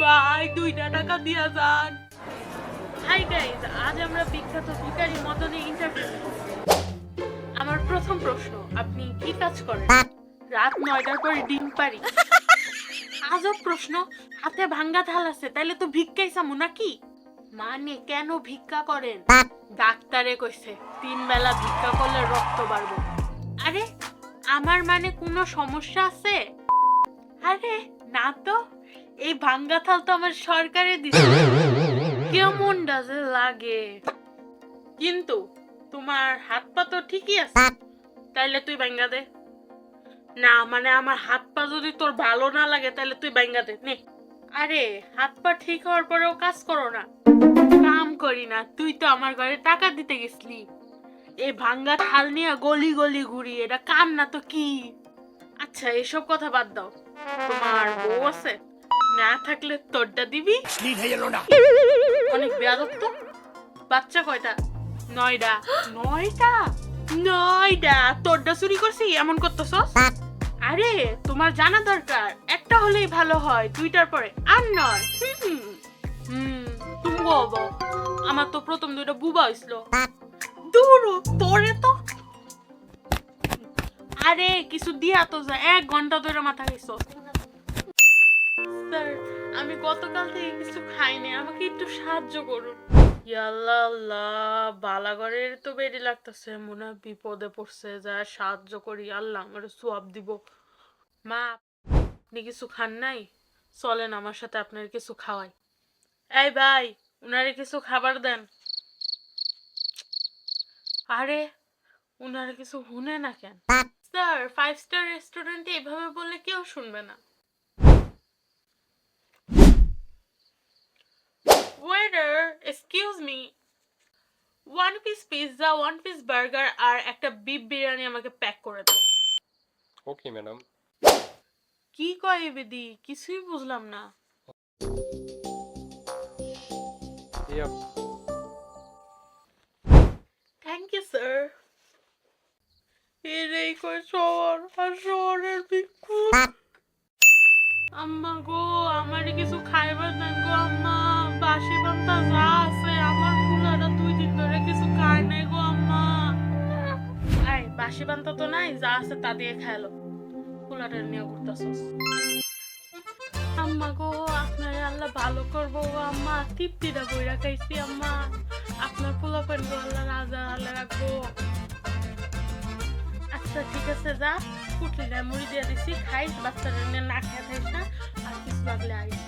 ভাই 2 টাকা দিয়া যান। হাই গাইস, আজ আমরা বিখ্যাত ভিখারি মদনের ইন্টারভিউ। আমার প্রথম প্রশ্ন, আপনি কি কাজ করেন? রাত 9টার পরে ডিম পারি। আজব প্রশ্ন, হাতে ভাঙ্গা থাল আছে, তাইলে তো ভিক্ষাই চামু নাকি? মানে কেন ভিক্ষা করেন? ডাক্তারে কইছে 3 বেলা ভিক্ষা করলে রক্ত বাড়বে। আরে আমার মানে কোনো সমস্যা আছে? আরে না তো, এই ভাঙ্গা থাল তো আমার সরকারে দিছে। কেমন ডাজে লাগে, কিন্তু তোমার হাত পা তো ঠিকই আছে, তাইলে তুই ভাঙ্গা দে। না মানে আমার হাত পা যদি তোর ভালো না লাগে তাহলে তুই ভাঙ্গা দে নে। আরে হাত পা ঠিক হওয়ার পরেও কাজ করো না? কাম করি না, তুই তো আমার ঘরে টাকা দিতে গেছলি। এই ভাঙ্গা থাল নিয়ে গলি গলি ঘুরি, এটা কাম না তো কি? আচ্ছা এসব কথা বাদ দাও, তোমার বউ আছে? না থাকলে তোরটা দিবি। অনেক বেয়াদব তো। বাচ্চা কয়টা? 9টা। 9টা? 9টা তোরটা চুরি করছি এমন করতেছস? আরে তোমার জানা দরকার, একটা হলেই ভালো হয়, 2টার পরে আর নয়। তুমি বলো, আমার তো প্রথম 2টা বুবা হইছিল। দূর তোরে তো। আরে কিছু দিয়া তো যা, 1 ঘন্টা ধরে মাথা খাইছো। স্যার আমি গতকাল থেকে কিছু খাইনি, আমাকে একটু সাহায্য করুন। ইয়াল্লাহ আল্লাহ, বালাগরের তো বেরি লাগতেছে, মনে হয় বিপদে পড়ছে, যা সাহায্য করি, আল্লাহ আমার সোয়াব দিব। মা আপনি কিছু খান নাই? চলেন আমার সাথে আপনার কিছু খাওয়াই। এই ভাই, উনারে কিছু খাবার দেন। আরে উনারে কিছু শুনে না কেন? স্যার 5 স্টার রেস্টুরেন্টে এভাবে বললে কেউ শুনবে না। Waiter excuse me, 1 piece pizza, 1 piece burger আর একটা বিফ বিরিয়ানি আমাকে প্যাক করে দাও। Okay madam. কি কয় বেদি, কিছুই বুঝলাম না। Thank you sir. এটাই কয় শহর, আর শহরের ভিক্ষুক। আম্মা গো, আমারে কিছু খাইবার দেন গো আম্মা। বাসি বান্তা যা আছে, আমার পুলাটা 2 দিন ধরে কিছু খায় নাই গো আম্মা। আই বাসি বান্তা তো নাই, যা আছে তা দিয়ে খাইলো। পুলাটা নিয়ে ঘুরতাছস। আম্মা গো, আপনারে আল্লাহ ভালো করবো গো আম্মা, তৃপ্তিটা বইরা খাইছি আম্মা। আপনার পোলাপান গো আল্লাহ রাজা আল্লাহ রাখবো। আচ্ছা ঠিক আছে, যা পুটলিটা মুড়ি দিয়ে দিছি, খাইস, বাচ্চারা নিয়ে না খেয়ে থাইস না, আর কিছু লাগলে আইস।